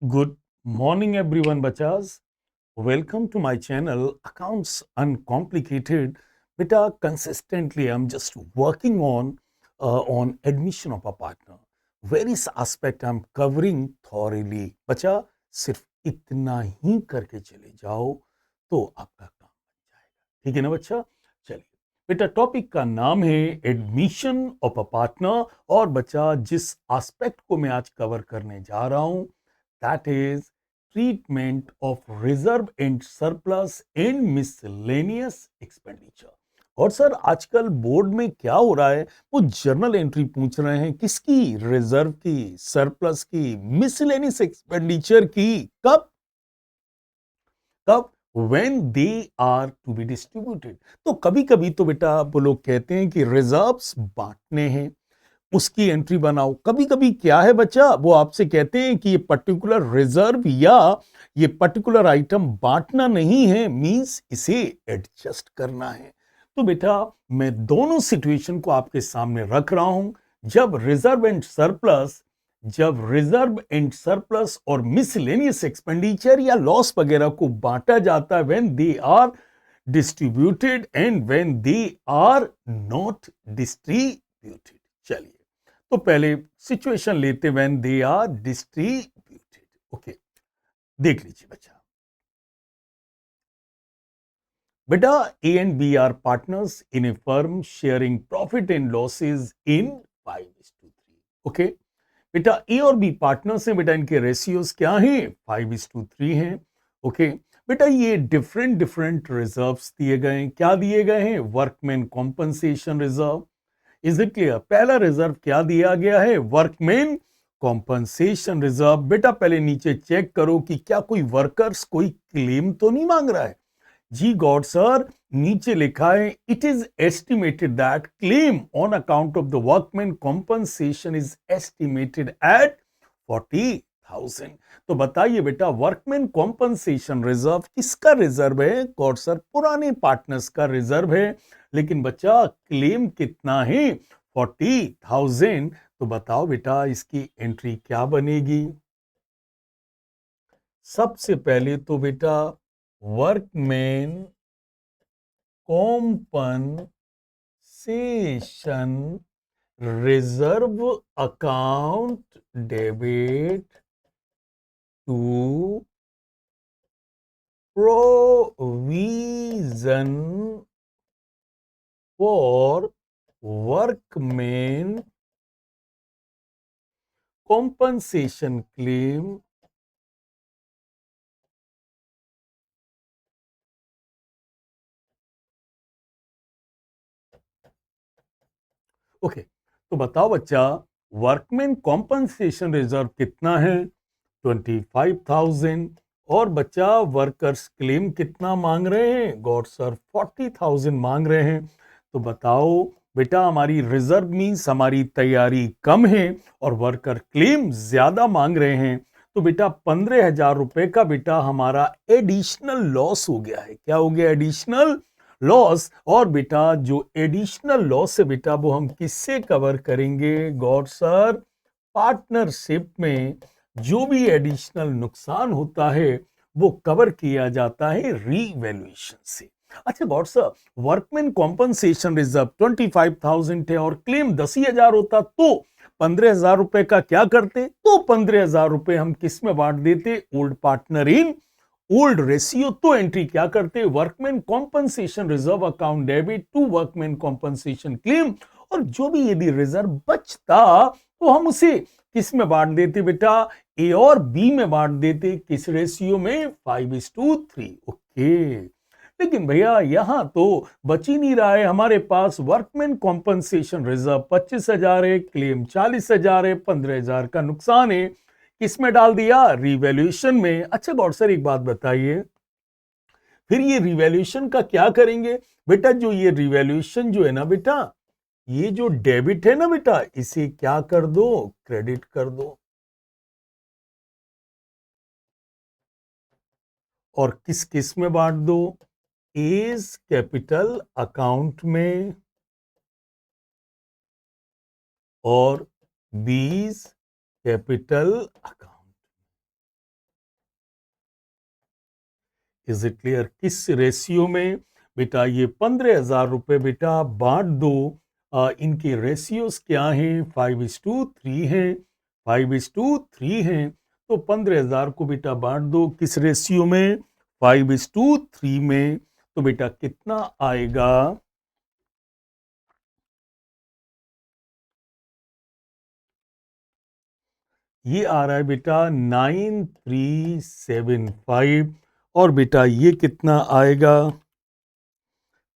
Good morning, everyone, bachas. Welcome to my channel, Accounts Uncomplicated. Beta, consistently, I'm just working on admission of a partner. Various aspect I'm covering thoroughly. बच्चा सिर्फ इतना ही करके चले जाओ तो आपका काम बन जाएगा, ठीक है ना बच्चा? चलिए बेटा, टॉपिक का नाम है एडमिशन ऑफ अ पार्टनर। और बच्चा जिस एस्पेक्ट को मैं आज कवर करने जा रहा हूं, that is treatment of reserve and surplus and miscellaneous expenditure। और सर आजकल बोर्ड में क्या हो रहा है, वो जर्नल एंट्री पूछ रहे हैं किसकी? रिजर्व की, सरप्लस की, मिसलेनियस एक्सपेंडिचर की। कब कब? When they are to be distributed. तो कभी कभी तो बेटा वो लोग कहते हैं कि रिजर्व्स बांटने हैं, उसकी एंट्री बनाओ। कभी कभी क्या है बच्चा, वो आपसे कहते हैं कि ये पर्टिकुलर रिजर्व या ये पर्टिकुलर आइटम बांटना नहीं है, मींस इसे एडजस्ट करना है। तो बेटा मैं दोनों सिचुएशन को आपके सामने रख रहा हूं। जब रिजर्व एंड सरप्लस और मिसलेनियस एक्सपेंडिचर या लॉस वगैरह को बांटा जाता है, when they are distributed and when they are not distributed. चलिए तो पहले सिचुएशन लेते, when they are distributed. Okay, देख लीजिए बच्चा। बेटा A and B are partners in a firm sharing profit and losses in 5:3। Okay बेटा, ए और बी पार्टनर्स हैं। बेटा इनके रेशियोज क्या हैं? 5:3 हैं। ओके बेटा, ये डिफरेंट डिफरेंट रिजर्व्स दिए गए हैं। क्या दिए गए हैं? Workman compensation reserve. Is it clear? पहला रिजर्व क्या दिया गया है? Workman compensation reserve. बेटा पहले नीचे चेक करो कि क्या कोई वर्कर्स कोई क्लेम तो नहीं मांग रहा है। जी गॉड सर, नीचे लिखा है it is estimated that claim on account of the workman compensation is estimated at 40,000। तो बताइए बेटा, वर्कमैन कॉम्पनसेशन रिजर्व किसका रिजर्व है? गॉड सर, पुराने पार्टनर्स का रिजर्व है। लेकिन बच्चा क्लेम कितना है? 40,000। तो बताओ बेटा इसकी एंट्री क्या बनेगी? सबसे पहले तो बेटा workman compensation reserve account debit to provision for workman compensation claim okay. तो बताओ बच्चा, वर्कमैन कॉम्पनसेशन रिजर्व कितना है? 25,000। और बच्चा वर्कर्स क्लेम कितना मांग रहे हैं? गॉड सर, 40,000 मांग रहे हैं। तो बताओ बेटा, हमारी रिजर्व मीन्स हमारी तैयारी कम है और वर्कर क्लेम ज्यादा मांग रहे हैं। तो बेटा 15,000 रुपए का बेटा हमारा एडिशनल लॉस हो गया है। क्या हो गया? Additional loss. और बेटा जो एडिशनल लॉस है बेटा, वो हम किससे कवर करेंगे? गॉड सर, पार्टनरशिप में जो भी एडिशनल नुकसान होता है वो कवर किया जाता है रीवैल्यूएशन से। अच्छा God sir, workman compensation reserve 25,000 थे और क्लेम 10,000 होता, तो 15,000 रुपए का क्या करते? तो 15,000 रुपए हम किस में बांट देते? Old partner in old ratio. तो एंट्री क्या करते? Workman compensation reserve account debit to workman compensation claim. और जो भी यदि रिजर्व बचता तो हम उसे किस में बांट देते बेटा? ए और बी में बांट देते। किस रेशियो में? 5:3। ओके, लेकिन भैया यहां तो बच ही नहीं रहा है हमारे पास। वर्कमैन कॉम्पनसेशन रिजर्व 25,000 है, क्लेम 40,000 है, 15,000 का नुकसान है। किसमें डाल दिया? रिवैल्यूएशन में। अच्छा गौर सर, एक बात बताइए, फिर ये रिवैल्यूएशन का क्या करेंगे? बेटा जो ये रिवैल्यूएशन जो है ना बेटा, ये जो डेबिट है ना बेटा, इसे क्या कर दो? क्रेडिट कर दो। और किस किस में बांट दो? एज कैपिटल अकाउंट में और बीज capital account. Is it clear? किस रेशियो में? बेटा ये 15,000 रुपए बेटा बांट दो। इनके रेशियोज क्या हैं? 5:3 हैं। 5:3 हैं। तो 15,000 को बेटा बांट दो किस रेशियो में? 5:3 में। तो बेटा कितना आएगा? ये आ रहा है बेटा 9375। और बेटा ये कितना आएगा?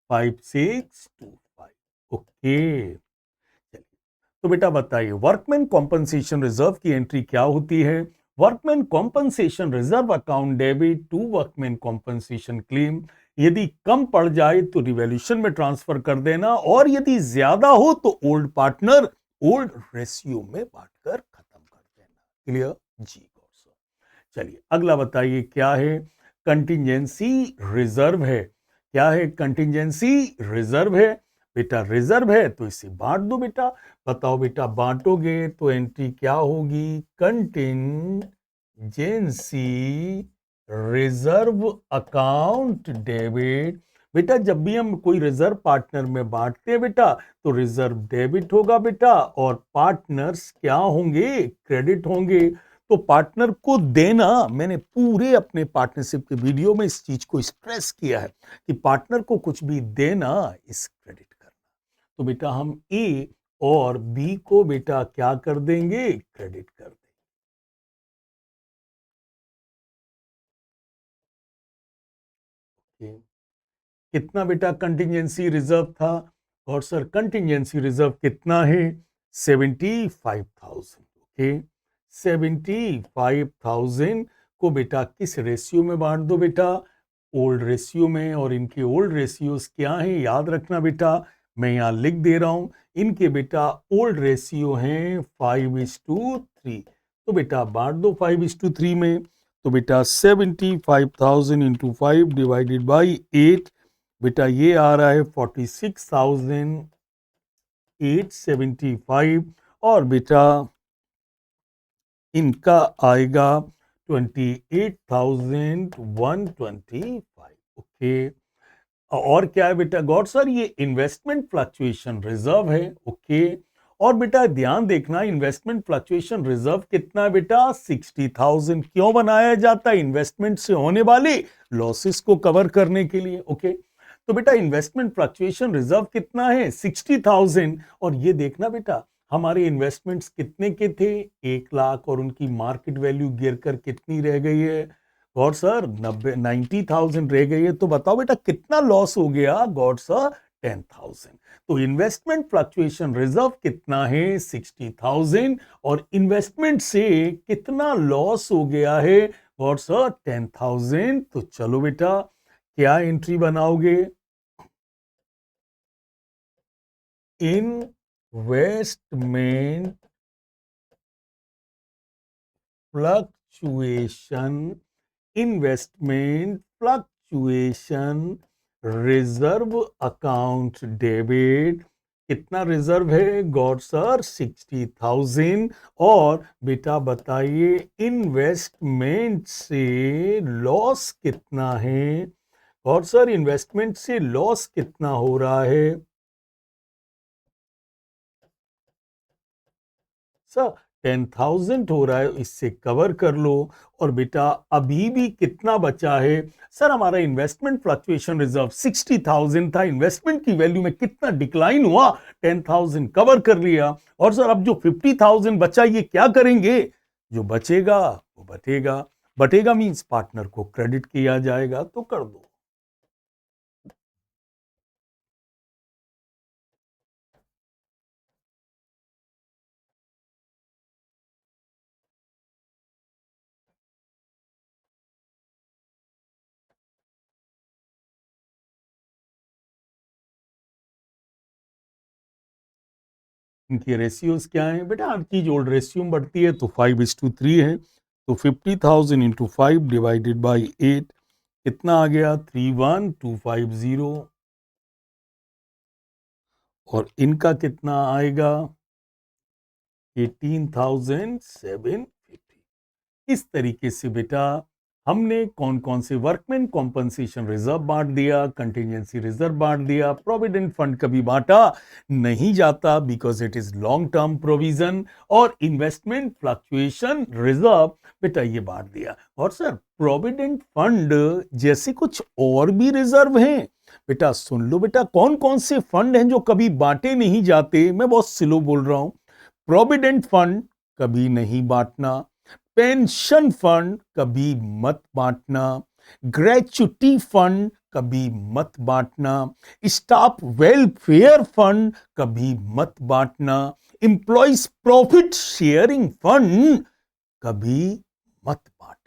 5625। ओके। तो बेटा बताइए वर्कमैन कॉम्पनसेशन रिजर्व की एंट्री क्या होती है? Workman compensation reserve account debit to workman compensation claim. यदि कम पड़ जाए तो रिवॉल्यूशन में ट्रांसफर कर देना, और यदि ज्यादा हो तो ओल्ड पार्टनर ओल्ड रेशियो में बांटकर खत्म कर देना। क्लियर? जी गौर। चलिए अगला बताइए क्या है? कंटिजेंसी रिजर्व है। क्या है? कंटिजेंसी रिजर्व है। बेटा रिजर्व है तो इसे बांट दो बेटा। बताओ बेटा बांटोगे तो एंट्री क्या होगी? Contingency reserve account debit. बेटा जब भी हम कोई रिजर्व पार्टनर में बांटते हैं बेटा तो रिजर्व डेबिट होगा बेटा, और पार्टनर्स क्या होंगे? क्रेडिट होंगे। तो पार्टनर को देना, मैंने पूरे अपने पार्टनरशिप के वीडियो में इस चीज को स्ट्रेस किया है कि पार्टनर को कुछ भी देना इस क्रेडिट करना। तो बेटा हम ए और बी को बेटा क्या कर देंगे? क्रेडिट कर देंगे। कितना बेटा कंटिजेंसी रिजर्व था? और सर कंटिजेंसी रिजर्व कितना है? 75,000। ओके। 75,000 को बेटा किस रेशियो में बांट दो बेटा? ओल्ड रेशियो में। और इनके ओल्ड रेशियोज क्या हैं? याद रखना बेटा, मैं यहां लिख दे रहा हूं। इनके बेटा ओल्ड रेशियो हैं 5:3। तो बेटा बांट दो 5:3 में। तो बेटा 75,000 इंटू 5 डिवाइडेड बाई 8। बेटा ये आ रहा है 46,875। और बेटा इनका आएगा 28,125। ओके। और क्या है बेटा? गॉड सर ये इन्वेस्टमेंट फ्लक्चुएशन रिजर्व है। ओके। और बेटा ध्यान देखना, इन्वेस्टमेंट फ्लक्चुएशन रिजर्व कितना है बेटा? 60,000। क्यों बनाया जाता है? इन्वेस्टमेंट से होने वाले लॉसेस को कवर करने के लिए। ओके। तो बेटा इन्वेस्टमेंट फ्लक्चुएशन रिजर्व कितना है? 60,000। और ये देखना बेटा हमारे इन्वेस्टमेंट्स कितने के थे? 1 लाख। और उनकी मार्केट वैल्यू गिर कर कितनी रह गई है? गॉड सर 90,000 रह गई है। तो बताओ बेटा कितना लॉस हो गया? God sir 10,000। तो इन्वेस्टमेंट फ्लक्चुएशन रिजर्व कितना है? 60,000। और इन्वेस्टमेंट से कितना लॉस हो गया है? God sir 10,000। तो चलो बेटा क्या एंट्री बनाओगे? Investment fluctuation investment fluctuation reserve account debit. कितना रिजर्व है? God sir 60,000। और बेटा बताइए इन्वेस्टमेंट से लॉस कितना है? गॉड सर इन्वेस्टमेंट से लॉस कितना हो रहा है? सर 10,000 हो रहा है, इससे कवर कर लो। और बेटा अभी भी कितना बचा है? सर हमारा इन्वेस्टमेंट फ्लक्चुएशन रिजर्व 60,000 था। इन्वेस्टमेंट की वैल्यू में कितना डिक्लाइन हुआ? 10,000 कवर कर लिया। और सर अब जो 50,000 बचा ये क्या करेंगे? जो बचेगा वो बटेगा। बटेगा मींस पार्टनर को क्रेडिट किया जाएगा। तो कर दो। इनकी रेशियोज क्या है बेटा? हर चीज ओल्ड रेशियो में बढ़ती है तो 5:3 है। तो 50,000 इंटू 5 डिवाइडेड बाई 8 कितना आ गया? 31,250। और इनका कितना आएगा? 18,750। इस तरीके से बेटा हमने कौन कौन से वर्कमैन कॉम्पनसेशन रिजर्व बांट दिया, कंटिजेंसी रिजर्व बांट दिया, प्रोविडेंट फंड कभी बांटा नहीं जाता because it is long term provision, और इन्वेस्टमेंट फ्लक्चुएशन रिजर्व बेटा ये बांट दिया। और सर प्रोविडेंट फंड जैसे कुछ और भी रिजर्व हैं बेटा, सुन लो बेटा, कौन कौन से फंड हैं जो कभी बांटे नहीं जाते। मैं बहुत स्लो बोल रहा हूं। प्रोविडेंट फंड कभी नहीं बांटना, पेंशन फंड कभी मत बांटना, ग्रेचुटी फंड कभी मत बांटना, स्टाफ वेलफेयर फंड कभी मत बांटना, एम्प्लॉइज प्रॉफिट शेयरिंग फंड कभी मत बांटना।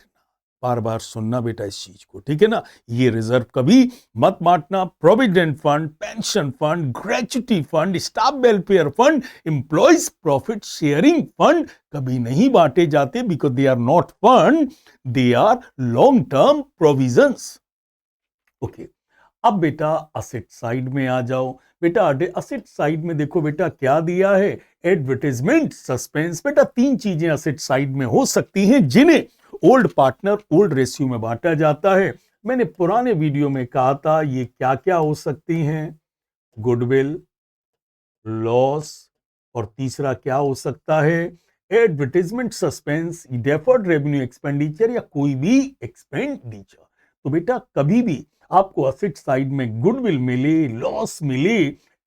बार बार सुनना बेटा इस चीज को, ठीक है ना। ये रिजर्व कभी मत बांटना। Provident fund, pension fund, gratuity fund, staff welfare fund, employees profit sharing fund कभी नहीं बांटे जाते because they are not fund, they are long term provisions. Okay, अब बेटा असेट साइड में आ जाओ। बेटा असेट साइड में देखो बेटा क्या दिया है, एडवर्टाइजमेंट सस्पेंस। बेटा तीन चीजें असेट साइड में हो सकती हैं जिन्हें ओल्ड पार्टनर ओल्ड रेशियो में बांटा जाता है। मैंने पुराने वीडियो में कहा था ये क्या क्या हो सकती हैं, गुडविल, लॉस, और तीसरा क्या हो सकता है, advertisement suspense, deferred revenue expenditure या कोई भी एक्सपेंडिचर। तो बेटा कभी भी आपको असेट साइड में गुडविल मिले, लॉस मिले,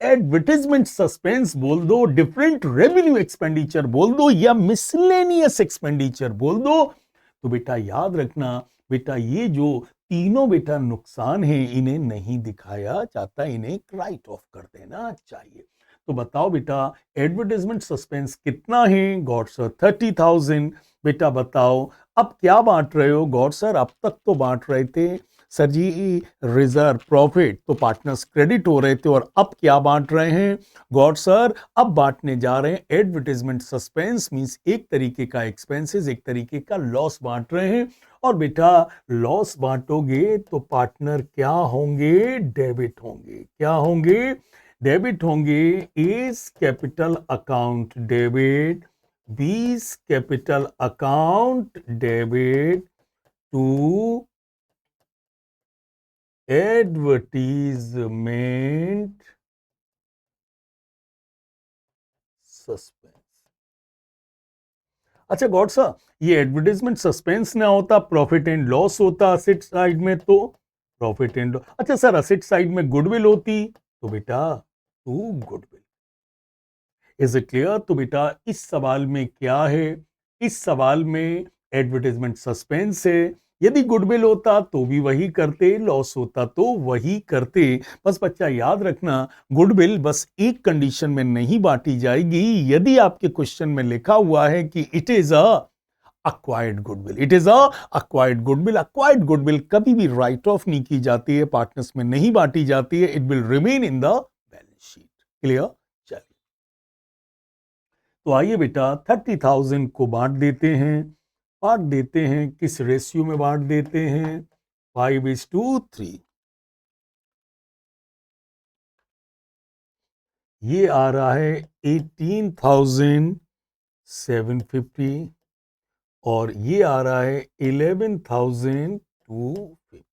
एडवर्टाइजमेंट सस्पेंस बोल दो, डिफरेंट रेवेन्यू एक्सपेंडिचर बोल दो, या मिसलेनियस एक्सपेंडिचर बोल दो, तो बेटा याद रखना बेटा ये जो तीनों बेटा नुकसान है इन्हें नहीं दिखाया जाता, इन्हें राइट ऑफ कर देना चाहिए। तो बताओ बेटा एडवर्टाइजमेंट सस्पेंस कितना है, गॉड सर 30,000। बेटा बताओ अब क्या बांट रहे हो, गॉड सर अब तक तो बांट रहे थे सर जी रिजर्व प्रॉफिट, तो पार्टनर्स क्रेडिट हो रहे थे, और अब क्या बांट रहे हैं, गॉड सर अब बांटने जा रहे हैं एडवर्टाइजमेंट सस्पेंस, मींस एक तरीके का एक्सपेंसेस, एक तरीके का लॉस बांट रहे हैं। और बेटा लॉस बांटोगे तो पार्टनर क्या होंगे, डेबिट होंगे। क्या होंगे, डेबिट होंगे। A's capital account debit, B's capital account debit to advertisement suspense. अच्छा गॉड सा, ये एडवर्टीजमेंट सस्पेंस ना होता, प्रॉफिट एंड लॉस होता असेट साइड में, तो प्रॉफिट एंड, अच्छा सर असेट साइड में गुडविल होती, तो बेटा to goodwill. Is it clear. तो बेटा इस सवाल में क्या है, इस सवाल में एडवर्टाइजमेंट सस्पेंस है। यदि गुडविल होता तो भी वही करते, लॉस होता तो वही करते। बस बच्चा याद रखना गुडविल बस एक कंडीशन में नहीं बांटी जाएगी, यदि आपके क्वेश्चन में लिखा हुआ है कि it is a acquired goodwill, it is a acquired goodwill. Acquired goodwill कभी भी राइट ऑफ नहीं की जाती है, पार्टनर्स में नहीं बांटी जाती है, it will remain in the balance sheet. Clear. तो आइए बेटा 30,000 को बांट देते हैं। बांट देते हैं किस रेशियो में बांट देते हैं, 5:3। ये आ रहा है 18,750, और ये आ रहा है 11,250।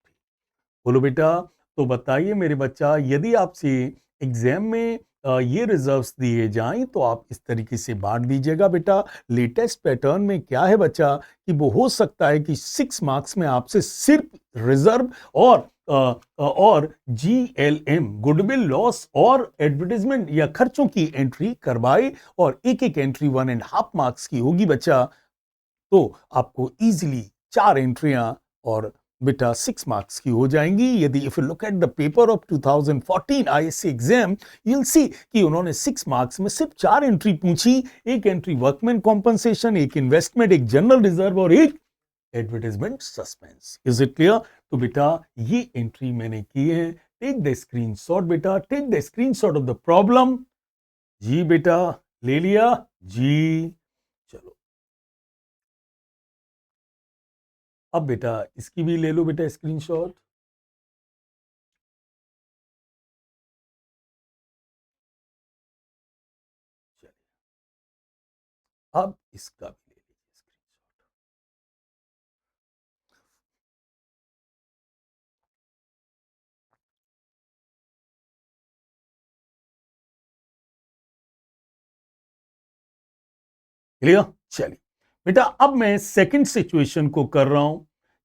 बोलो बेटा। तो बताइए मेरे बच्चा, यदि आपसे एग्जाम में ये रिजर्व्स दिए जाएं तो आप इस तरीके से बांट दीजिएगा बेटा। लेटेस्ट पैटर्न में क्या है बच्चा कि वो हो सकता है कि 6 मार्क्स में आपसे सिर्फ रिजर्व और GLM, गुडविल लॉस और एडवर्टाइजमेंट या खर्चों की एंट्री करवाए, और एक एक एंट्री 1.5 मार्क्स की होगी बच्चा। तो आपको इजीली 4 एंट्रियां और बेटा 6 मार्क्स की हो जाएंगी। यदि if you look at the paper of 2014 ISC exam, you'll see कि उन्होंने 6 मार्क्स में सिर्फ 4 एंट्री पूछी। एक एंट्री वर्कमैन कॉम्पनसेशन, एक इन्वेस्टमेंट, एक जनरल रिजर्व, और एक advertisement suspense. Is it clear. तो बेटा ये एंट्री मैंने की है। टेक द स्क्रीनशॉट बेटा, take the screenshot of the problem. जी बेटा ले लिया जी। चलो अब बेटा इसकी भी ले लो बेटा स्क्रीनशॉट। चलिए अब इसका भी ले लीजिए स्क्रीनशॉट। क्लियर? चलिए बेटा, अब मैं सेकंड सिचुएशन को कर रहा हूं।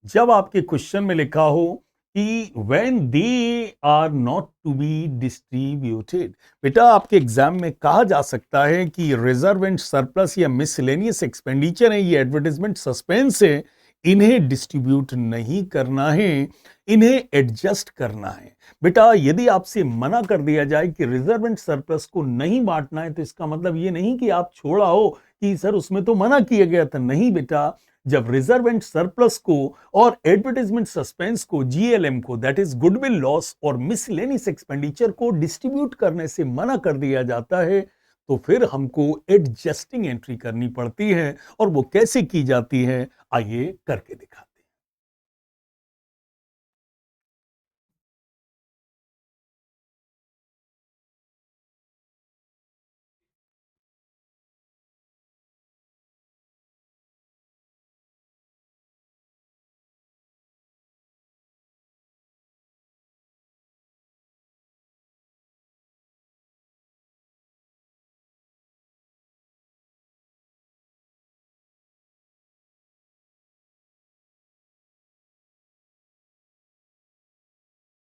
जब आपके क्वेश्चन में लिखा हो कि when they are not to be distributed, बेटा आपके एग्जाम में कहा जा सकता है कि रिजर्व एंड सरप्लस या मिसलेनियस एक्सपेंडिचर है, ये एडवर्टाइजमेंट सस्पेंस है, इन्हें डिस्ट्रीब्यूट नहीं करना है, इन्हें एडजस्ट करना है। बेटा यदि आपसे मना कर दिया जाए कि रिजर्व एंड सरप्लस को नहीं बांटना है, तो इसका मतलब ये नहीं कि आप छोड़ा हो कि सर उसमें तो मना किया गया था। नहीं बेटा, जब रिजर्व एंड सरप्लस को और एडवर्टाइजमेंट सस्पेंस को, जीएलएम को, दैट इज गुडविल लॉस और मिसलेनियस एक्सपेंडिचर को डिस्ट्रीब्यूट करने से मना कर दिया जाता है, तो फिर हमको एडजस्टिंग एंट्री करनी पड़ती है। और वो कैसे की जाती है, आइए करके दिखाते हैं।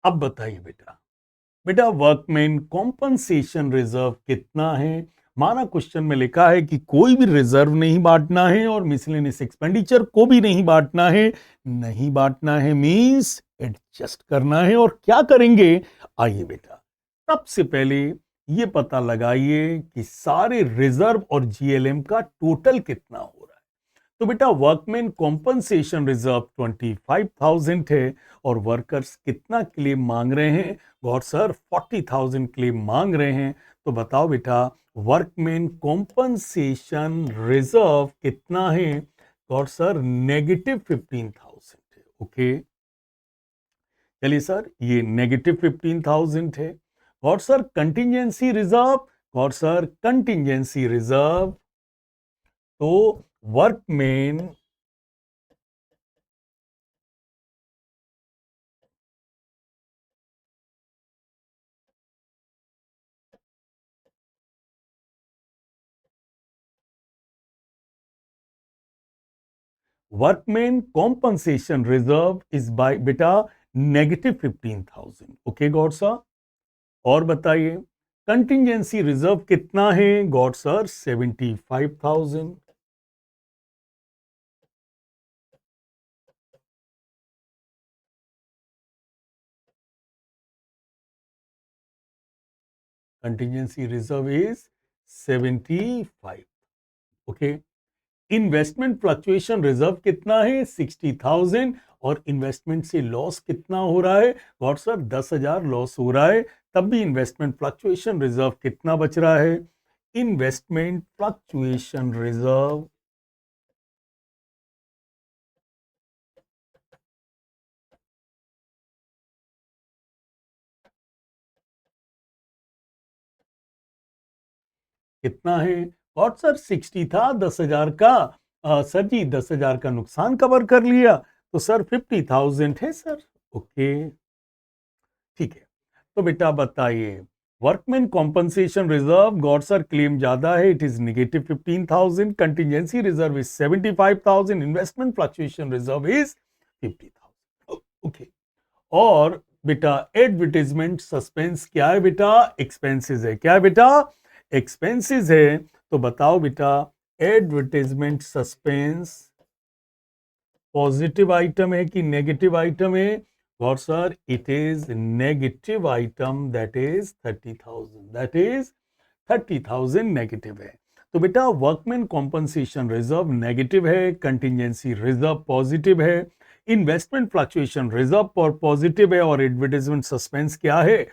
अब बताइए बेटा, बेटा वर्कमैन कॉम्पनसेशन रिजर्व कितना है? माना क्वेश्चन में लिखा है कि कोई भी रिजर्व नहीं बांटना है और मिसलेनियस एक्सपेंडिचर को भी नहीं बांटना है। नहीं बांटना है मींस एडजस्ट करना है। और क्या करेंगे, आइए बेटा, सबसे पहले ये पता लगाइए कि सारे रिजर्व और जीएलएम का टोटल कितना हो रहा है। तो बेटा वर्कमैन कॉम्पनसेशन रिजर्व 25,000 है और वर्कर्स कितना क्लेम मांग रहे हैं? गौर सर 40,000 क्लेम मांग रहे हैं। तो बताओ बेटा, वर्कमैन कॉम्पनसेशन रिजर्व कितना है? गौर सर -15,000 है। ओके, चलिए सर, ये -15,000 है। गौर सर कंटिजेंसी रिजर्व, गौर सर कंटिजेंसी रिजर्व, तो workman workman compensation reserve is by बेटा -15,000। ओके गॉड सर, और बताइए कंटिजेंसी रिजर्व कितना है? God sir 75,000। Contingency reserve is 75। Okay, investment fluctuation reserve कितना है? 60,000। और इन्वेस्टमेंट से लॉस कितना हो रहा है? गॉड सर 10,000 लॉस हो रहा है। तब भी इन्वेस्टमेंट फ्लक्चुएशन रिजर्व कितना बच रहा है? इन्वेस्टमेंट फ्लक्चुएशन रिजर्व कितना है? और सर 60 था, 10,000 का सर जी 10,000 का नुकसान कवर कर लिया, तो सर 50,000 है सर। ओके, ठीक है। तो बेटा बताइए, workman compensation reserve God sir claim ज्यादा है, it is -15,000, contingency reserve is 75,000, investment fluctuation reserve is 50,000। Okay, और बेटा एडवर्टाइजमेंट सस्पेंस क्या है? बेटा एक्सपेंसेस है। क्या है बेटा? एक्सपेंसेस है। तो बताओ बेटा, एडवर्टाइजमेंट सस्पेंस पॉजिटिव आइटम है कि नेगेटिव आइटम है? और sir it is negative item, that is 30,000, that is 30,000 negative है। तो बेटा वर्कमैन कॉम्पनसेशन रिजर्व नेगेटिव है, कंटिजेंसी रिजर्व पॉजिटिव है, इन्वेस्टमेंट फ्लक्चुएशन रिजर्व पर पॉजिटिव है, और एडवर्टाइजमेंट सस्पेंस क्या है?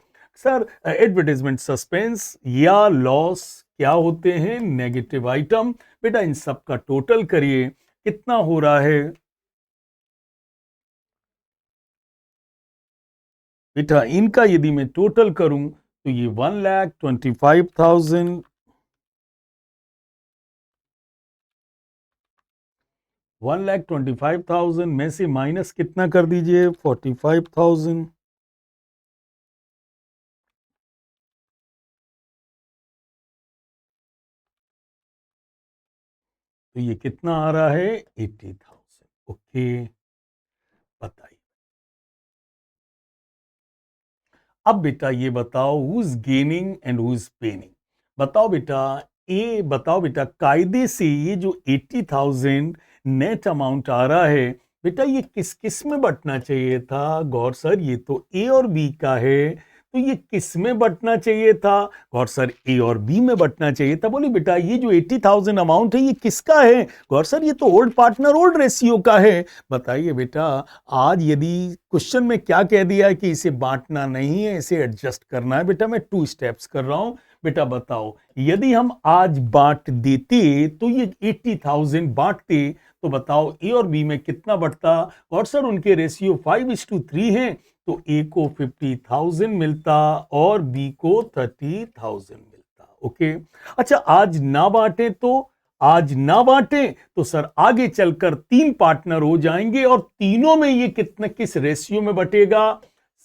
सर एडवर्टाइजमेंट सस्पेंस या लॉस क्या होते हैं? Negative item. बेटा इन सब का टोटल करिए, कितना हो रहा है? बेटा इनका यदि मैं टोटल करूं तो ये 1,25,000, 1,25,000 में से माइनस कितना कर दीजिए? 45,000। तो ये कितना आ रहा है 80,000। ओके, बताइए। अब बेटा ये बताओ who is gaining and who is Penning. बताओ बेटा, बताओ बेटा, कायदे से ये जो 80,000 नेट अमाउंट आ रहा है, बेटा ये किस किस में बंटना चाहिए था? गौर सर, ये तो ए और बी का है, तो ये किस में बंटना चाहिए था? गौर सर, ए और बी में बंटना चाहिए था। बोले बेटा ये जो 80,000 अमाउंट है ये किसका है? गौर सर, ये तो ओल्ड पार्टनर ओल्ड रेशियो का है। बताइए बेटा, आज यदि क्वेश्चन में क्या कह दिया है कि इसे बांटना नहीं है, इसे एडजस्ट करना है, बेटा मैं 2 स्टेप्स कर रहा हूं। बेटा बताओ, यदि हम आज बांट देते तो ये 80,000 बांटते, तो बताओ ए और बी में कितना बढ़ता? और सर उनके रेशियो 5:3 है, तो ए को 50,000 मिलता और बी को 30,000 मिलता। ओके, अच्छा आज ना बांटे तो? आज ना बांटे तो सर आगे चलकर 3 पार्टनर हो जाएंगे और तीनों में ये कितना किस रेशियो में बटेगा?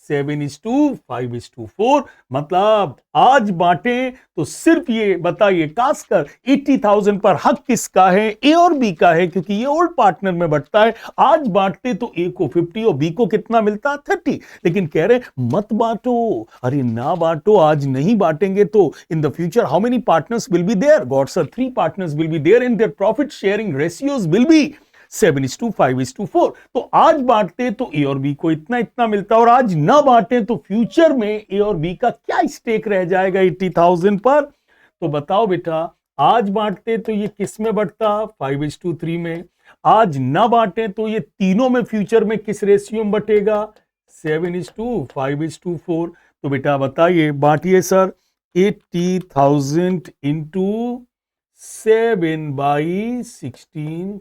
7:5:4। मतलब आज बांटे तो सिर्फ ये बताइए खासकर 80,000 पर हक किसका है? ए और बी का है, क्योंकि ये ओल्ड पार्टनर में बटता है। आज बांटते तो ए को 50 और बी को कितना मिलता? 30। लेकिन कह रहे मत बांटो। अरे ना बांटो, आज नहीं बांटेंगे तो in the future how many partners will be there? Good sir, 3 partners will be there and their profit sharing ratios will be 7:5:4। तो आज बांटते तो ए और बी को इतना इतना मिलता, और आज ना बांटे तो फ्यूचर में ए और बी का क्या स्टेक रह जाएगा 80,000 पर? तो बताओ बेटा, आज बांटते तो ये किस में बढ़ता? 5:3 में। आज ना बांटे तो ये तीनों में फ्यूचर में किस रेशियो में बटेगा? 7:5:4। तो बेटा बताइए, बांटिए सर। 80,000 इंटू 7/16।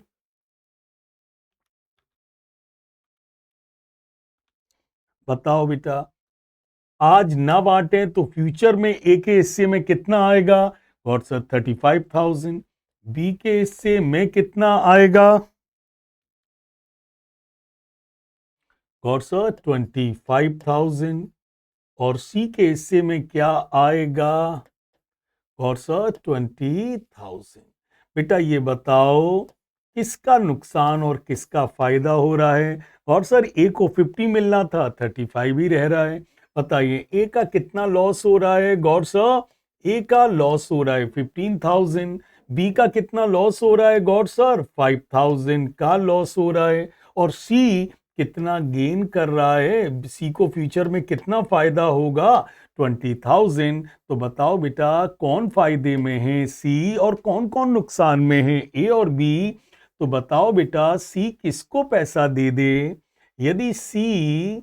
बताओ बेटा, आज ना बांटे तो फ्यूचर में ए के हिस्से में कितना आएगा? और सर 35,000। बी के हिस्से में कितना आएगा? और सर 25,000। और सी के हिस्से में क्या आएगा? और सर 20,000। बेटा ये बताओ किसका नुकसान और किसका फायदा हो रहा है? और सर ए को 50 मिलना था, 35 ही रह रहा है। बताइए ए का कितना लॉस हो रहा है? गौर सर, ए का लॉस हो रहा है 15,000। बी का कितना लॉस हो रहा है? गौर सर, 5,000 का लॉस हो रहा है। और सी कितना गेन कर रहा है? सी को फ्यूचर में कितना फायदा होगा? 20,000। तो बताओ बेटा, कौन फायदे में है? सी। और कौन कौन नुकसान में है? ए और बी। तो बताओ बेटा, सी किसको पैसा दे दे? यदि सी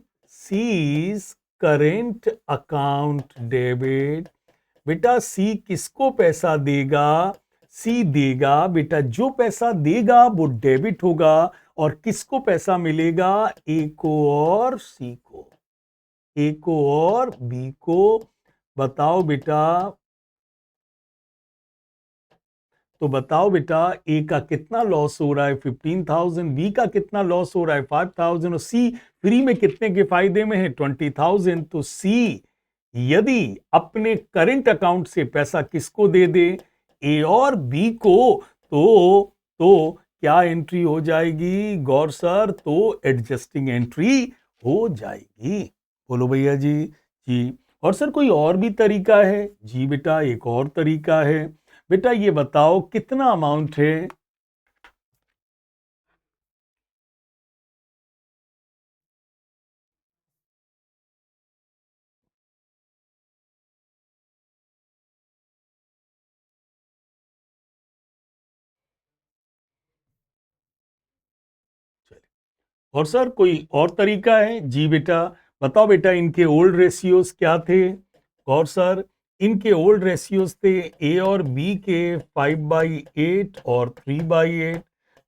करेंट अकाउंट डेबिट, बेटा सी किसको पैसा देगा? सी देगा बेटा, जो पैसा देगा वो डेबिट होगा। और किसको पैसा मिलेगा? ए को और सी को, ए को और बी को। बताओ बेटा, तो बताओ बेटा, ए का कितना लॉस हो रहा है? 15,000। बी का कितना लॉस हो रहा है? 5,000। और सी फ्री में कितने के फायदे में है? 20,000। तो सी यदि अपने करंट अकाउंट से पैसा किसको दे दे? ए और बी को, तो क्या एंट्री हो जाएगी? गौर सर, तो एडजस्टिंग एंट्री हो जाएगी। बोलो भैया जी। जी। और सर कोई और भी तरीका है? जी बेटा, एक और तरीका है। बेटा ये बताओ कितना अमाउंट है? और सर कोई और तरीका है? जी बेटा, बताओ बेटा, इनके ओल्ड रेशियोज क्या थे? और सर इनके ओल्ड रेशियोज थे ए और बी के 5/8 और 3/8।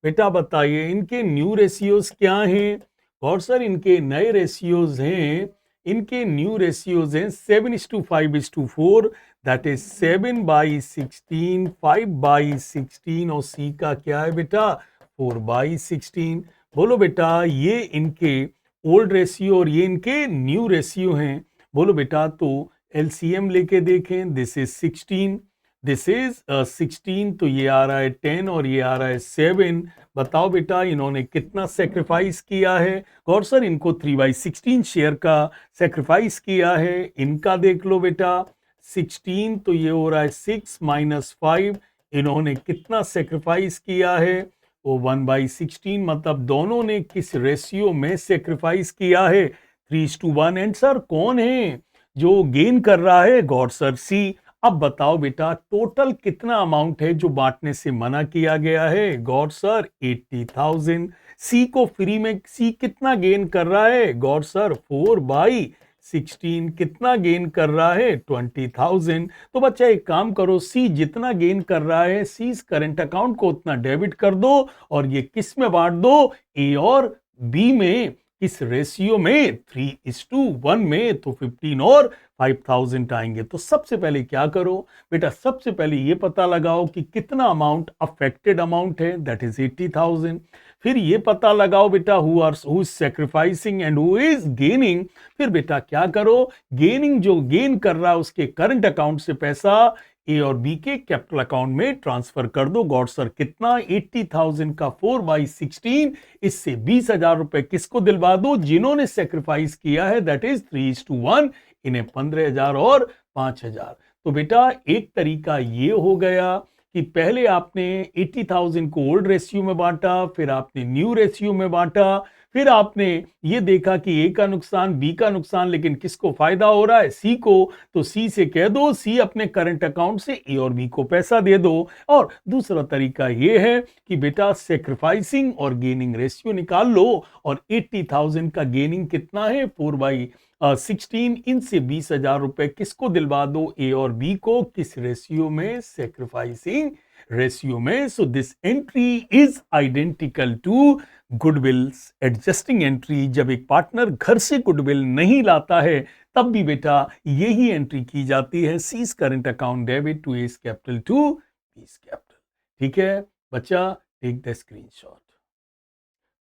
बेटा बताइए इनके न्यू रेशियोज क्या हैं? और सर इनके नए रेशियोज हैं, इनके न्यू रेशियोज हैं 7:5:4, दैट इज 7/16, 5/16। और सी का क्या है बेटा? 4/16। बोलो बेटा, ये इनके ओल्ड रेशियो और ये इनके न्यू रेशियो हैं। बोलो बेटा, तो एलसीएम लेके देखें, दिस इज 16, दिस इज 16, तो ये आ रहा है 10 और ये आ रहा है 7। बताओ बेटा इन्होंने कितना सेक्रीफाइस किया है। गौर सर इनको 3/16 शेयर का सेक्रीफाइस किया है। इनका देख लो बेटा 16, तो ये हो रहा है 6 - 5। इन्होंने कितना सेक्रीफाइस किया है, वो 1/16। मतलब दोनों ने किस रेशियो में सेक्रीफाइस किया है, 3:1। एंड सर कौन है जो गेन कर रहा है, गौर सर सी। अब बताओ बेटा टोटल कितना अमाउंट है जो बांटने से मना किया गया है, गौर सर 80,000। सी को फ्री में, सी कितना गेन कर रहा है, गौर सर 4/16। कितना गेन कर रहा है, 20,000। तो बच्चा एक काम करो, सी जितना गेन कर रहा है सी करंट अकाउंट को उतना डेबिट कर दो और ये किस में बांट दो, ए और बी में। किस रेशियो में, 3:1 में। तो 15 और 5,000 आएंगे। तो सबसे पहले क्या करो बेटा, सबसे पहले ये पता लगाओ कि कितना अमाउंट अफेक्टेड अमाउंट है, दैट इज 80,000। फिर ये पता लगाओ बेटा who is sacrificing and who is gaining. फिर बेटा क्या करो, गेनिंग जो गेन कर रहा है उसके करंट अकाउंट से पैसा ए और बी के कैपिटल अकाउंट में ट्रांसफर कर दो। गॉड सर कितना, 80,000 का 4/16। इससे 20,000 रुपए किसको दिलवा दो, जिन्होंने सेक्रीफाइस किया है, दैट इज 3:1। इन्हें 15,000 और 5,000। तो बेटा एक तरीका ये हो गया कि पहले आपने 80,000 को ओल्ड रेशियो में बांटा, फिर आपने न्यू रेशियो में बांटा, फिर आपने ये देखा कि ए का नुकसान, बी का नुकसान, लेकिन किसको फायदा हो रहा है, सी को। तो सी से कह दो, सी अपने करंट अकाउंट से ए और बी को पैसा दे दो। और दूसरा तरीका ये है कि बेटा सेक्रीफाइसिंग और गेनिंग रेशियो निकाल लो और 80,000 का गेनिंग कितना है, 4/16। इनसे 20,000 रुपए किसको दिलवा दो, ए और बी को। किस रेशियो में, सेक्रीफाइसिंग रेशियो में। So this entry is identical to goodwill's adjusting entry. जब एक पार्टनर घर से गुडविल नहीं लाता है तब भी बेटा यही एंट्री की जाती है, C's current account debit to A's capital to B's capital. ठीक है बच्चा, टेक द स्क्रीनशॉट।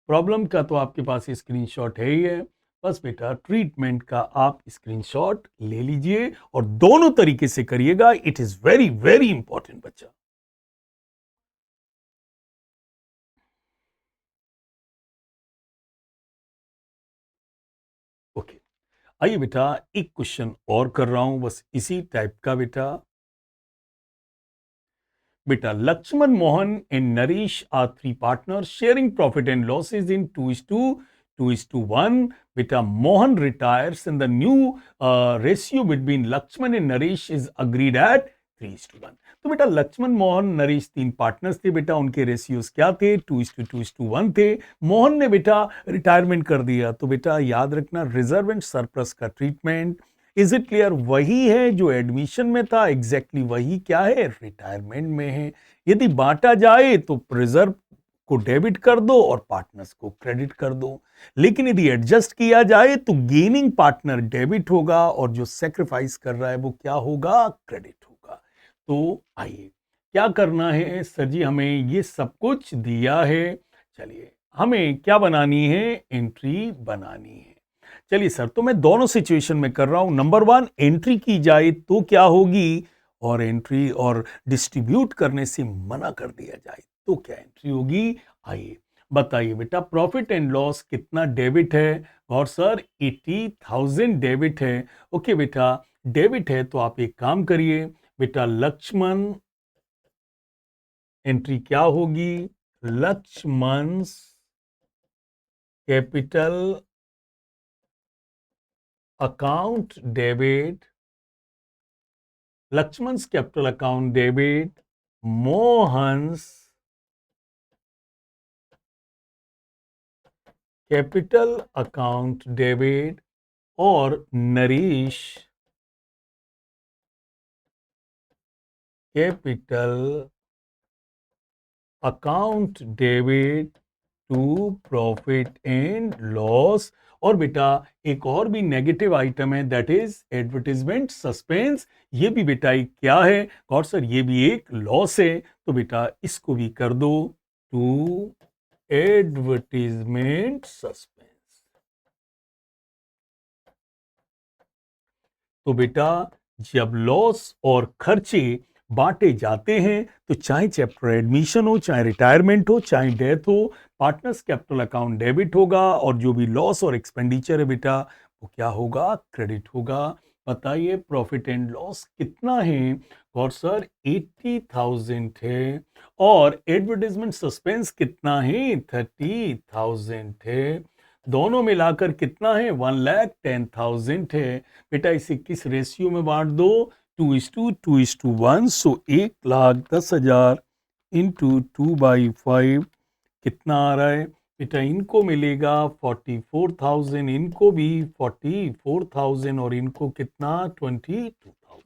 प्रॉब्लम का तो आपके पास स्क्रीनशॉट है ही है, बस बेटा ट्रीटमेंट का आप स्क्रीनशॉट ले लीजिए और दोनों तरीके से करिएगा। It is very very important बच्चा। ओके आइए बेटा एक क्वेश्चन और कर रहा हूं, बस इसी टाइप का बेटा। बेटा Lakshman, Mohan and Naresh are three partners sharing profit and losses in 2:1. Beta Mohan retires and the new ratio between Lakshman and Naresh is agreed at 3:1. तो बेटा लक्ष्मण मोहन नरेश तीन पार्टनर्स थे बेटा, उनके रेशियोज क्या थे, 2:1 थे। मोहन ने बेटा रिटायरमेंट कर दिया। तो बेटा याद रखना रिजर्व एंड सरप्लस का ट्रीटमेंट, इज इट क्लियर, वही है जो एडमिशन में था, एग्जैक्टली वही क्या है, रिटायरमेंट में है। यदि बांटा जाए तो रिजर्व को डेबिट कर दो और पार्टनर्स को क्रेडिट कर दो। लेकिन यदि एडजस्ट किया जाए तो गेनिंग पार्टनर डेबिट होगा और जो सेक्रीफाइस कर रहा है वो क्या होगा, क्रेडिट होगा। तो आइए क्या करना है सर जी, हमें ये सब कुछ दिया है, चलिए हमें क्या बनानी है, एंट्री बनानी है। चलिए सर, तो मैं दोनों सिचुएशन में कर रहा हूं। नंबर वन, एंट्री की जाए तो क्या होगी, और एंट्री और डिस्ट्रीब्यूट करने से मना कर दिया जाए तो क्या एंट्री होगी। आइए बताइए बेटा, प्रॉफिट एंड लॉस कितना डेबिट है, और सर 80,000 डेबिट है। ओके बेटा डेबिट है तो आप एक काम करिए बेटा, लक्ष्मण एंट्री क्या होगी, Lakshman capital account debit, Lakshman's capital account debit, Mohan's capital account debit और Naresh capital account debit to profit and loss. और बेटा एक और भी नेगेटिव आइटम है, दैट इज एडवर्टीजमेंट सस्पेंस। ये भी बेटा एक क्या है, और सर ये भी एक लॉस है। तो बेटा इसको भी कर दो टू एडवर्टीजमेंट सस्पेंस। तो बेटा जब लॉस और खर्चे बांटे जाते हैं, तो चाहे चैप्टर एडमिशन हो, चाहे रिटायरमेंट हो, चाहे डेथ हो, पार्टनर्स कैपिटल अकाउंट डेबिट होगा और जो भी लॉस और एक्सपेंडिचर है बेटा वो क्या होगा, क्रेडिट होगा। बताइए प्रॉफिट एंड लॉस कितना है? और सर 80,000 है और एडवर्टाइजमेंट सस्पेंस कितना है, 30,000 है। दोनों मिलाकर कितना है, 1,10,000 है। बेटा इसे किस रेशियो में बांट दो, 2:2:1। सो 1,10,000 इंटू 2/5 कितना आ रहा है बेटा, इनको मिलेगा 44,000, इनको भी 44,000 और इनको कितना 22,000।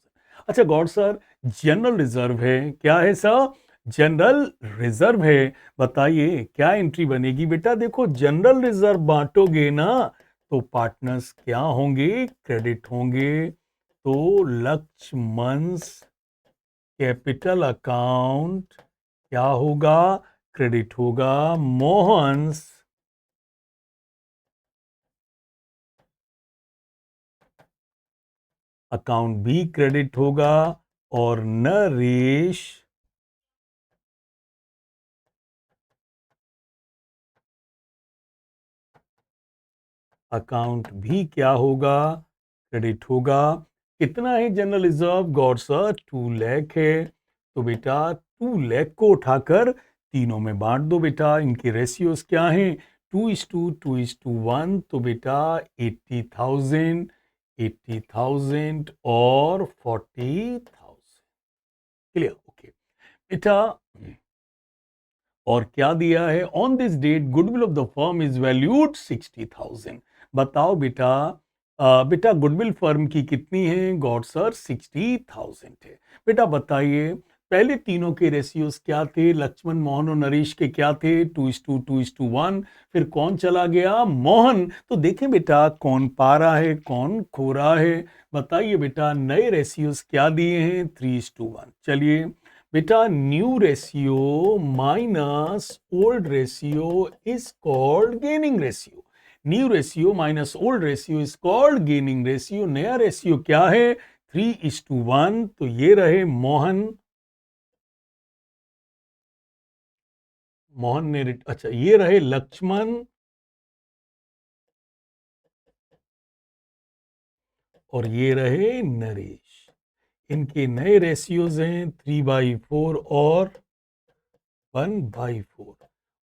अच्छा गॉड सर, जनरल रिजर्व है, क्या है सर, जनरल रिजर्व है। बताइए क्या एंट्री बनेगी बेटा? देखो जनरल रिजर्व बांटोगे ना तो पार्टनर्स क्या होंगे, क्रेडिट होंगे। तो लक्ष्मण's कैपिटल अकाउंट क्या होगा, क्रेडिट होगा। मोहन्स अकाउंट भी क्रेडिट होगा और नरेश अकाउंट भी क्या होगा, क्रेडिट होगा। कितना है general reserve? God sir 2 lakh है। तो बेटा 2 लाख को उठाकर तीनों में बांट दो बेटा। इनके रेशियोज क्या हैं, 2:2:1। तो बेटा 80,000, 80,000 और 40,000। क्लियर? ओके बेटा। और क्या दिया है, on this date goodwill of the firm is valued 60,000। बताओ बेटा, बेटा गुडविल फर्म की कितनी है? गॉड सर 60,000 है। बेटा बताइए पहले तीनों के रेशियोज क्या थे, लक्ष्मण, मोहन और नरेश के क्या थे, 2:2:1। फिर कौन चला गया, मोहन। तो देखें बेटा कौन पा रहा है, कौन खो रहा है। बताइए बेटा नए रेशियोज क्या दिए हैं, 3:1। चलिए बेटा new ratio minus old ratio is called gaining ratio. New ratio minus old ratio is called gaining ratio. नया रेशियो क्या है, 3:1। तो ये रहे मोहन, मोहन ने अच्छा ये रहे लक्ष्मण और ये रहे नरेश। इनके नए रेशियोज हैं 3/4 और 1/4।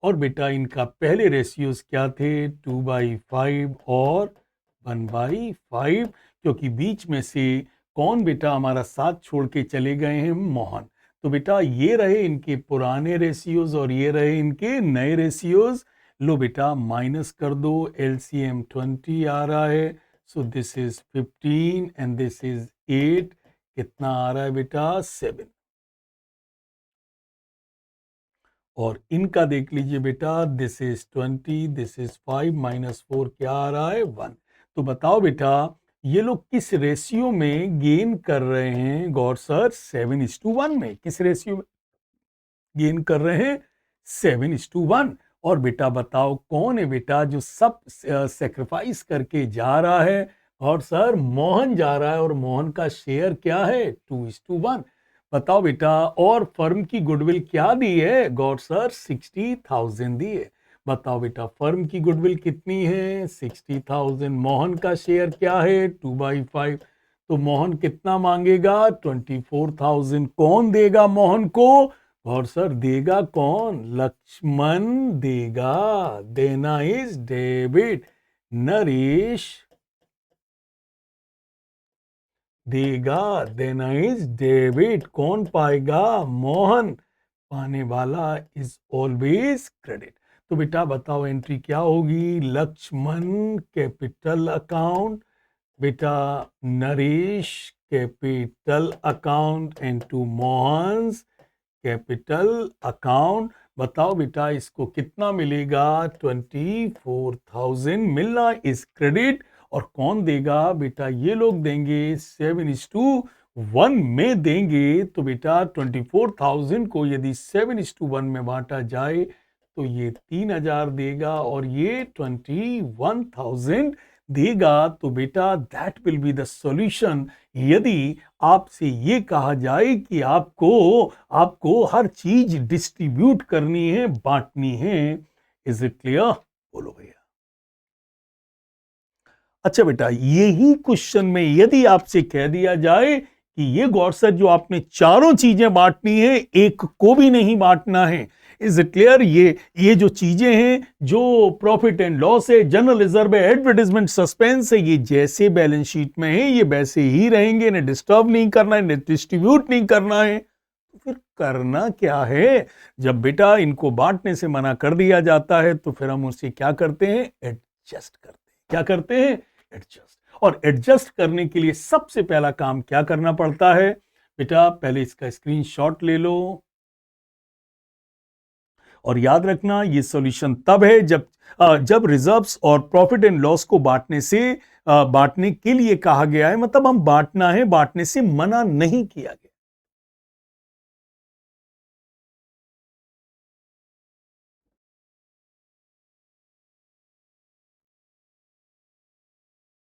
और बेटा इनका पहले रेशियोज क्या थे, 2/5 और 1/5। क्योंकि बीच में से कौन बेटा हमारा साथ छोड़ के चले गए हैं, मोहन। तो बेटा ये रहे इनके पुराने रेशियोज और ये रहे इनके नए रेशियोज। लो बेटा माइनस कर दो, एलसीएम 20 आ रहा है। So this is 15 and this is 8। कितना आ रहा है बेटा, 7। और इनका देख लीजिए बेटा, दिस इज 20, दिस इज 5 -4 क्या आ रहा है, 1। तो बताओ बेटा ये लोग किस रेशियो में गेन कर रहे हैं, गौर सर 7:1 में। किस रेशियो में गेन कर रहे हैं, 7:1। और बेटा बताओ कौन है बेटा जो सब सेक्रीफाइस करके जा रहा है, और सर मोहन जा रहा है और मोहन का शेयर क्या है, 2:1। बताओ बेटा और फर्म की गुडविल क्या दी है, गॉड सर 60,000 दी है। बताओ बेटा फर्म की गुडविल कितनी है, 60,000। मोहन का शेयर क्या है, 2/5। तो मोहन कितना मांगेगा, 24,000। कौन देगा मोहन को, और सर देगा कौन, लक्ष्मण देगा। देना इज डेबिट। नरेश देगा, देना इज डेबिट। कौन पाएगा, मोहन। पाने वाला इज ऑलवेज क्रेडिट। तो बेटा बताओ एंट्री क्या होगी, लक्ष्मण कैपिटल अकाउंट, बेटा Naresh capital account and to Mohan's capital account. बताओ बेटा इसको कितना मिलेगा, 24,000 मिलना इस क्रेडिट। और कौन देगा बेटा, ये लोग देंगे, 7:1 में देंगे। तो बेटा 24,000 को यदि 7:1 में बांटा जाए तो ये 3,000 देगा और ये 21,000 देगा तो बेटा that will be the solution. यदि आपसे ये कहा जाए कि आपको आपको हर चीज डिस्ट्रीब्यूट करनी है, बांटनी है, इज इट क्लियर? बोलो भैया। अच्छा बेटा, यही क्वेश्चन में यदि आपसे कह दिया जाए कि ये गौर सर जो आपने चारों चीजें बांटनी है, एक को भी नहीं बांटना है, इज इट क्लियर? ये जो चीजें हैं, जो प्रॉफिट एंड लॉस है, जनरल रिजर्व है, एडवर्टाइजमेंट सस्पेंस है, ये जैसे बैलेंस शीट में है ये वैसे ही रहेंगे, इन्हें डिस्टर्ब नहीं करना है, इन्हें डिस्ट्रीब्यूट नहीं करना है। तो फिर करना क्या है? जब बेटा इनको बांटने से मना कर दिया जाता है तो फिर हम उससे क्या करते हैं? एडजस्ट करते हैं। क्या करते हैं? एडजस्ट। और एडजस्ट करने के लिए सबसे पहला काम क्या करना पड़ता है? बेटा पहले इसका स्क्रीनशॉट ले लो और याद रखना ये सॉल्यूशन तब है जब रिजर्व्स और प्रॉफिट एंड लॉस को बांटने के लिए कहा गया है, मतलब हम बांटना है, बांटने से मना नहीं किया गया।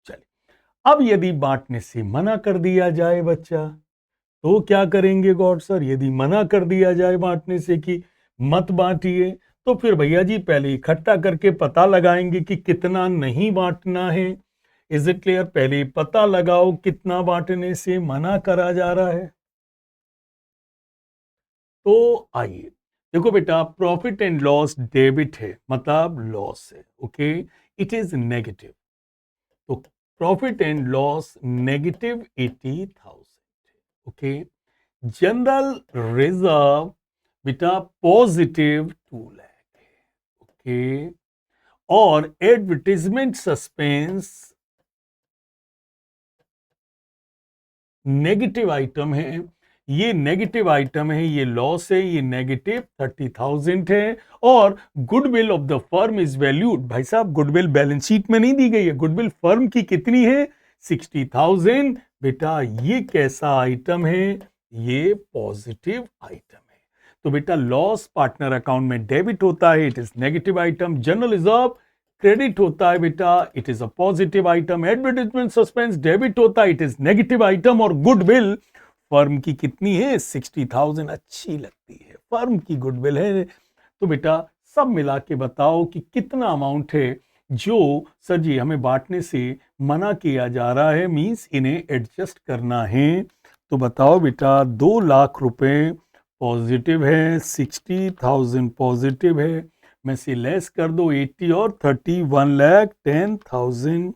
चलिए, अब यदि बांटने से मना कर दिया जाए बच्चा, तो क्या करेंगे गॉड सर? यदि मना कर दिया जाए बांटने से कि मत बांटिए, तो फिर भैया जी पहले इकट्ठा करके पता लगाएंगे कि कितना नहीं बांटना है। Is it clear? पहले पता लगाओ कितना बांटने से मना करा जा रहा है। तो आइए, देखो बेटा, प्रॉफिट एंड लॉस डेबिट है, मतलब लॉस है, ओके, इट इज नेगेटिव। तो profit and loss negative 80,000, okay. General reserve बेटा पॉजिटिव 2 लाख है, ओके। और एडवर्टीजमेंट सस्पेंस नेगेटिव आइटम है, ये नेगेटिव आइटम है, ये लॉस है, ये नेगेटिव 30,000 है। और goodwill of the firm is valued, भाई साहब गुडविल बैलेंस शीट में नहीं दी गई है, गुडविल फर्म की कितनी है? 60,000। बेटा ये कैसा आइटम है? ये पॉजिटिव आइटम है। तो बेटा लॉस पार्टनर अकाउंट में डेबिट होता है, it is negative item. General reserve credit होता है बेटा, it is a positive item. Advertisement suspense debit होता है, इट इज नेगेटिव आइटम। और गुडविल फर्म की कितनी है? 60,000। अच्छी लगती है, फर्म की गुडविल है। तो बेटा सब मिला के बताओ कि कितना अमाउंट है जो सर जी हमें बांटने से मना किया जा रहा है, मींस इन्हें एडजस्ट करना है। तो बताओ बेटा, 2 लाख रुपए पॉजिटिव है, 60,000 पॉजिटिव है, में से लेस कर दो 80 और 30, 1,10,000।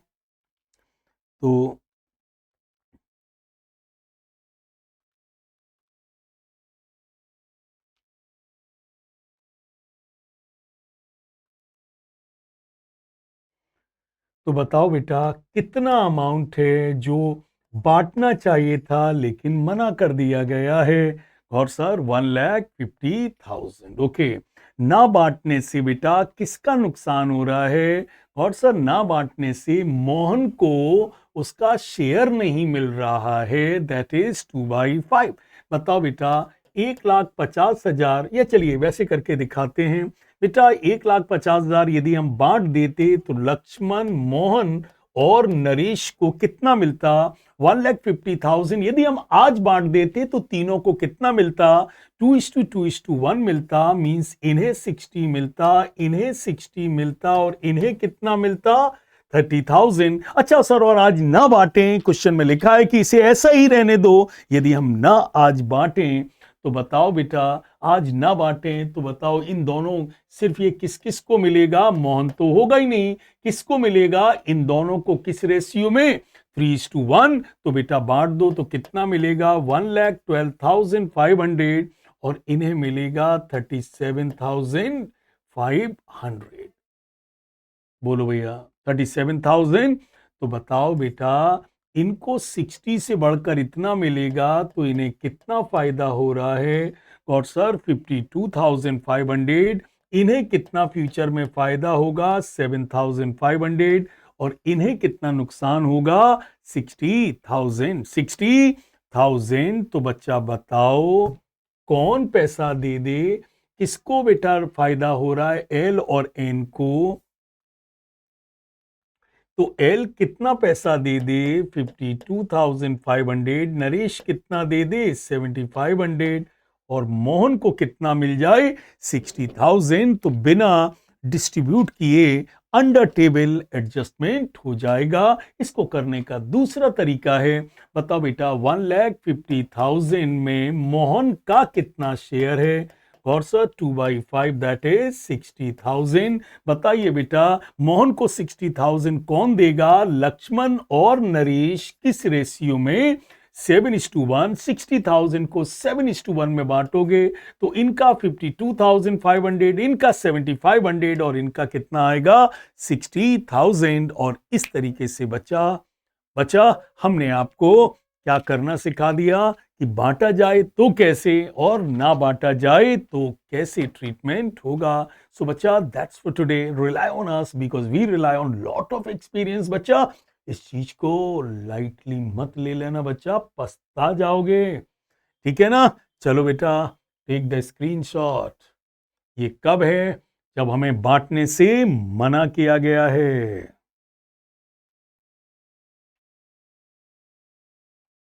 तो बताओ बेटा कितना अमाउंट है जो बांटना चाहिए था लेकिन मना कर दिया गया है? और सर 1,50,000, ओके। ना बांटने से बेटा किसका नुकसान हो रहा है? और सर ना बांटने से मोहन को उसका शेयर नहीं मिल रहा है, दैट इज 2/5। बताओ बेटा 1,50,000, या चलिए वैसे करके दिखाते हैं बेटा। 1,50,000 यदि हम बांट देते तो लक्ष्मण, मोहन और नरेश को कितना मिलता? 1,50,000। यदि हम आज बांट देते तो तीनों को कितना मिलता? 2:2:1 मिलता। मींस इन्हें 60 मिलता, इन्हें 60 मिलता और इन्हें कितना मिलता? 30,000। अच्छा सर, और आज ना बांटें, क्वेश्चन में लिखा है कि इसे ऐसा ही रहने दो। यदि हम ना आज बांटें तो बताओ बेटा, आज ना बांटें तो बताओ इन दोनों, सिर्फ ये किस किस को मिलेगा? मोहन तो होगा ही नहीं, किसको मिलेगा? इन दोनों को किस रेशियो में? 3:1। तो बेटा बांट दो तो कितना मिलेगा? 1,12,500 और इन्हें मिलेगा 37,500। बोलो भैया 37,000। तो बताओ बेटा, इनको 60 से बढ़कर इतना मिलेगा तो इन्हें कितना फायदा हो रहा है? और सर 52,500। इन्हें कितना फ्यूचर में फायदा होगा? 7,500। और इन्हें कितना नुकसान होगा? 60,000। 60,000। तो बच्चा बताओ कौन पैसा दे दे? किसको बेटा फायदा हो रहा है? एल और एन को। तो एल कितना पैसा दे दे? 52,500। नरेश कितना दे दे? 7,500। और मोहन को कितना मिल जाए? 60,000। तो बिना डिस्ट्रीब्यूट किए अंडर टेबल एडजस्टमेंट हो जाएगा। इसको करने का दूसरा तरीका है, बताओ बेटा 1,50,000 में मोहन का कितना शेयर है? और सर 2/5 दैट इज 60,000। बताइए बेटा मोहन को 60,000 कौन देगा? लक्ष्मण और नरेश किस रेशियो में? 7:1। 60,000 को 7:1 में बांटोगे तो इनका 52,500, इनका 7,500 और इनका कितना आएगा? 60,000। और इस तरीके से बचा हमने आपको क्या करना सिखा दिया कि बांटा जाए तो कैसे और ना बांटा जाए तो कैसे ट्रीटमेंट होगा। सो बच्चा that's for today. Rely on us because we rely on lot of experience. बच्चा इस चीज को लाइटली मत ले लेना बच्चा, पछता जाओगे। ठीक है ना? चलो बेटा टेक द स्क्रीनशॉट। ये कब है? जब हमें बांटने से मना किया गया है।